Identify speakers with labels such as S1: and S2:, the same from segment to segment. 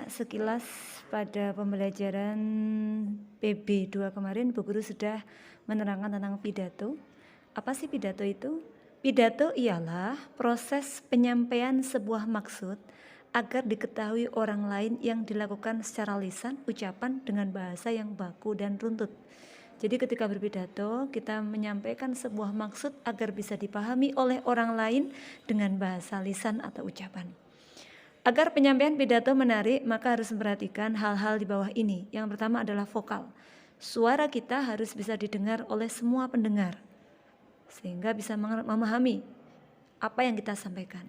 S1: sekilas pada pembelajaran PB2 kemarin Bu Guru sudah menerangkan tentang pidato. Apa sih pidato itu? Pidato ialah proses penyampaian sebuah maksud agar diketahui orang lain yang dilakukan secara lisan, ucapan dengan bahasa yang baku dan runtut. Jadi ketika berpidato, kita menyampaikan sebuah maksud agar bisa dipahami oleh orang lain dengan bahasa lisan atau ucapan. Agar penyampaian pidato menarik, maka harus memperhatikan hal-hal di bawah ini. Yang pertama adalah vokal. Suara kita harus bisa didengar oleh semua pendengar, sehingga bisa memahami apa yang kita sampaikan.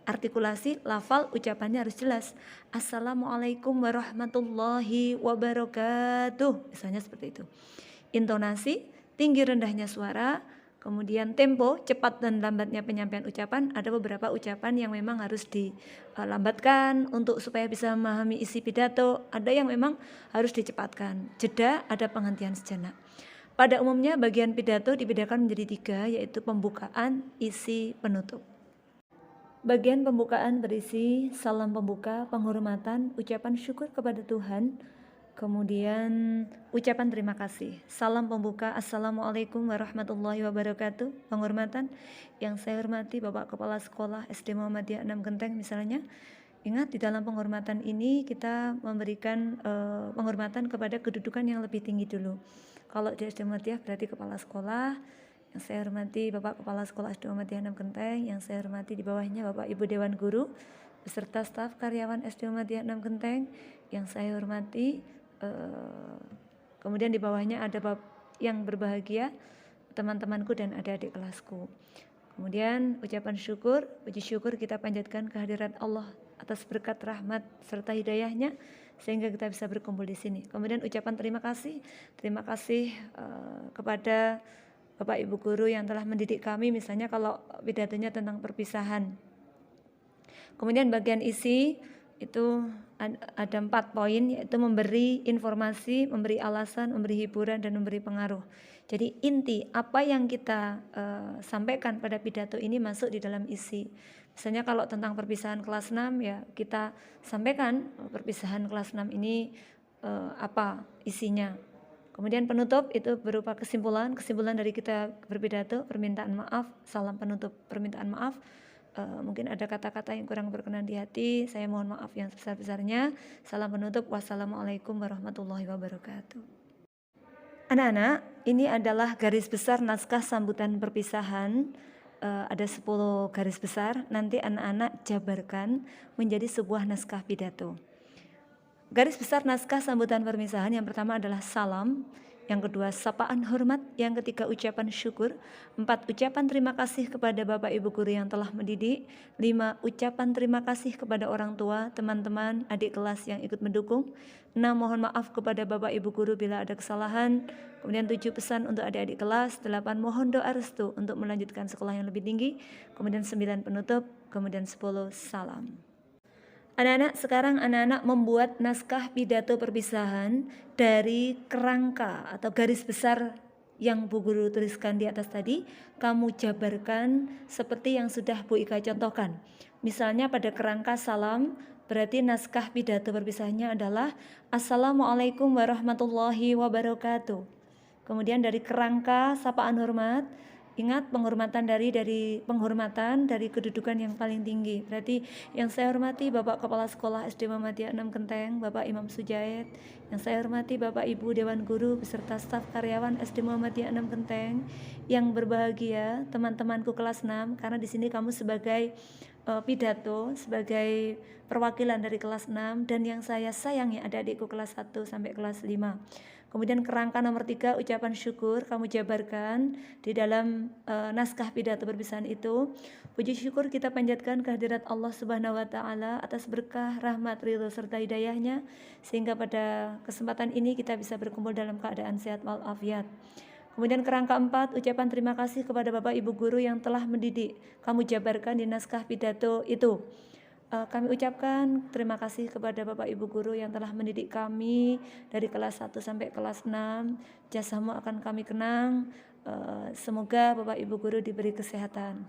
S1: Artikulasi, lafal, ucapannya harus jelas. Assalamualaikum warahmatullahi wabarakatuh. Misalnya seperti itu. Intonasi, tinggi rendahnya suara, kemudian tempo, cepat dan lambatnya penyampaian ucapan. Ada beberapa ucapan yang memang harus dilambatkan untuk supaya bisa memahami isi pidato. Ada yang memang harus dicepatkan. Jeda, ada penghentian sejenak. Pada umumnya bagian pidato dibedakan menjadi 3, yaitu pembukaan, isi, penutup. Bagian pembukaan berisi salam pembuka, penghormatan, ucapan syukur kepada Tuhan, kemudian ucapan terima kasih. Salam pembuka, Assalamualaikum warahmatullahi wabarakatuh. Penghormatan, yang saya hormati Bapak Kepala Sekolah SD Muhammadiyah 6 Genteng misalnya. Ingat, di dalam penghormatan ini kita memberikan penghormatan kepada kedudukan yang lebih tinggi dulu. Kalau di SD Muhammadiyah berarti Kepala Sekolah. Yang saya hormati Bapak Kepala Sekolah SD Muhammadiyah 6 Genteng, yang saya hormati di bawahnya Bapak Ibu Dewan Guru beserta staf karyawan SD Muhammadiyah 6 Genteng, yang saya hormati. Kemudian di bawahnya ada yang berbahagia, teman-temanku dan adik-adik kelasku. Kemudian ucapan syukur, puji syukur kita panjatkan kehadirat Allah atas berkat rahmat serta hidayahnya sehingga kita bisa berkumpul di sini. Kemudian ucapan terima kasih kepada Bapak Ibu Guru yang telah mendidik kami, misalnya kalau pidatonya tentang perpisahan. Kemudian bagian isi itu ada 4 poin, yaitu memberi informasi, memberi alasan, memberi hiburan, dan memberi pengaruh. Jadi inti apa yang kita sampaikan pada pidato ini masuk di dalam isi. Misalnya kalau tentang perpisahan kelas 6, ya kita sampaikan perpisahan kelas 6 ini apa isinya. Kemudian penutup itu berupa kesimpulan dari kita berpidato, permintaan maaf, salam penutup, permintaan maaf. Mungkin ada kata-kata yang kurang berkenan di hati, saya mohon maaf yang sebesar-besarnya. Salam penutup, wassalamualaikum warahmatullahi wabarakatuh. Anak-anak, ini adalah garis besar naskah sambutan perpisahan. Ada 10 garis besar, nanti anak-anak jabarkan menjadi sebuah naskah pidato. Garis besar naskah sambutan perpisahan yang pertama adalah salam, yang kedua sapaan hormat, yang ketiga ucapan syukur, 4 ucapan terima kasih kepada Bapak Ibu Guru yang telah mendidik, 5 ucapan terima kasih kepada orang tua, teman-teman, adik kelas yang ikut mendukung, 6 mohon maaf kepada Bapak Ibu Guru bila ada kesalahan, kemudian 7 pesan untuk adik-adik kelas, 8 mohon doa restu untuk melanjutkan sekolah yang lebih tinggi, kemudian 9 penutup, kemudian 10 salam. Anak-anak, sekarang anak-anak membuat naskah pidato perpisahan dari kerangka atau garis besar yang Bu Guru tuliskan di atas tadi. Kamu jabarkan seperti yang sudah Bu Ika contohkan. Misalnya pada kerangka salam, berarti naskah pidato perpisahannya adalah Assalamualaikum warahmatullahi wabarakatuh. Kemudian dari kerangka sapaan hormat, ingat penghormatan dari penghormatan dari kedudukan yang paling tinggi. Berarti yang saya hormati Bapak Kepala Sekolah SD Muhammadiyah 6 Genteng, Bapak Imam Sujaid. Yang saya hormati Bapak Ibu Dewan Guru beserta staf karyawan SD Muhammadiyah 6 Genteng. Yang berbahagia teman-temanku kelas 6, karena di sini kamu sebagai pidato, sebagai perwakilan dari kelas 6, dan yang saya sayangi adik-adikku kelas 1 sampai kelas 5. Kemudian kerangka nomor 3 ucapan syukur kamu jabarkan di dalam naskah pidato perpisahan itu. Puji syukur kita panjatkan kehadirat Allah Subhanahu wa taala atas berkah, rahmat, ridho serta hidayahnya sehingga pada kesempatan ini kita bisa berkumpul dalam keadaan sehat walafiat. Kemudian kerangka 4 ucapan terima kasih kepada Bapak Ibu Guru yang telah mendidik. Kamu jabarkan di naskah pidato itu. Kami ucapkan terima kasih kepada Bapak Ibu Guru yang telah mendidik kami dari kelas 1 sampai kelas 6. Jasamu akan kami kenang. Semoga Bapak Ibu Guru diberi kesehatan.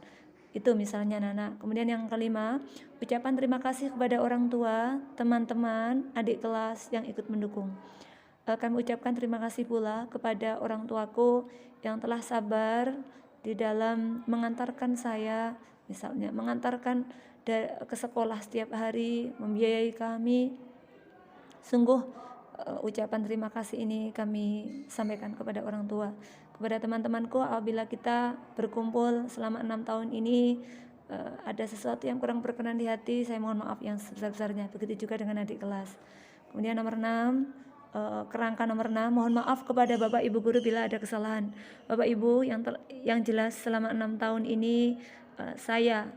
S1: Itu misalnya anak-anak. Kemudian yang kelima, ucapan terima kasih kepada orang tua, teman-teman, adik kelas yang ikut mendukung. Kami ucapkan terima kasih pula kepada orang tuaku yang telah sabar di dalam mengantarkan saya, misalnya mengantarkan ke sekolah setiap hari, membiayai kami. Sungguh ucapan terima kasih ini kami sampaikan kepada orang tua. Kepada teman-temanku, apabila kita berkumpul selama 6 tahun ini ada sesuatu yang kurang berkenan di hati, saya mohon maaf yang sebesar-besarnya. Begitu juga dengan adik kelas. Kemudian nomor 6, kerangka nomor 6, mohon maaf kepada Bapak Ibu guru bila ada kesalahan. Bapak Ibu yang jelas selama 6 tahun ini saya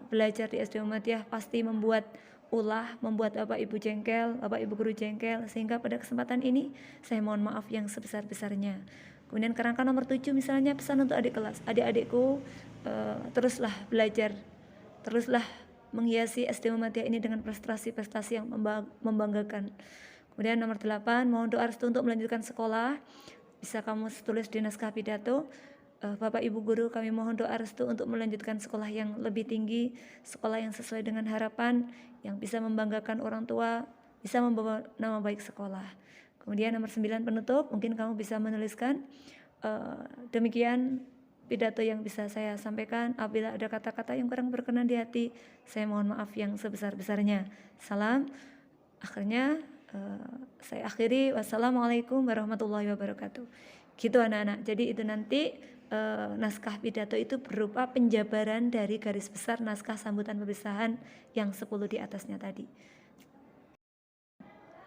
S1: belajar di SD Muhammadiyah pasti membuat Bapak Ibu jengkel, Bapak Ibu guru jengkel, sehingga pada kesempatan ini saya mohon maaf yang sebesar-besarnya. Kemudian kerangka nomor 7 misalnya pesan untuk adik kelas, adik-adikku teruslah belajar, teruslah menghiasi SD Muhammadiyah ini dengan prestasi-prestasi yang membanggakan. Kemudian nomor 8, mohon doa restu untuk melanjutkan sekolah. Bisa kamu tulis di naskah pidato. Bapak Ibu guru, kami mohon doa restu untuk melanjutkan sekolah yang lebih tinggi, sekolah yang sesuai dengan harapan, yang bisa membanggakan orang tua, bisa membawa nama baik sekolah. Kemudian nomor 9 penutup, mungkin kamu bisa menuliskan demikian pidato yang bisa saya sampaikan. Apabila ada kata-kata yang kurang berkenan di hati, saya mohon maaf yang sebesar-besarnya. Salam. Akhirnya saya akhiri, wassalamualaikum warahmatullahi wabarakatuh. Gitu anak-anak. Jadi itu nanti naskah pidato itu berupa penjabaran dari garis besar naskah sambutan perpisahan yang 10 di atasnya tadi.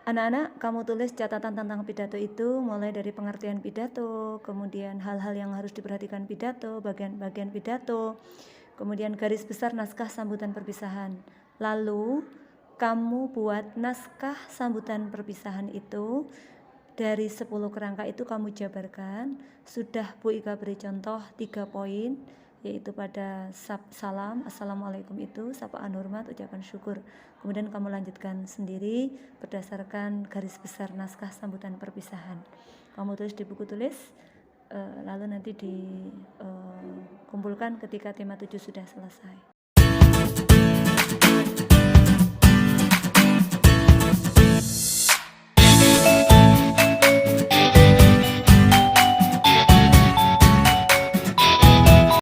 S1: Anak-anak, kamu tulis catatan tentang pidato itu mulai dari pengertian pidato, kemudian hal-hal yang harus diperhatikan pidato, bagian-bagian pidato, kemudian garis besar naskah sambutan perpisahan. Lalu kamu buat naskah sambutan perpisahan itu dari 10 kerangka itu kamu jabarkan. Sudah Bu Ika beri contoh 3 poin, yaitu pada salam, assalamualaikum itu, sapaan hormat, ucapan syukur. Kemudian kamu lanjutkan sendiri berdasarkan garis besar naskah sambutan perpisahan. Kamu tulis di buku tulis, lalu nanti dikumpulkan ketika tema 7 sudah selesai.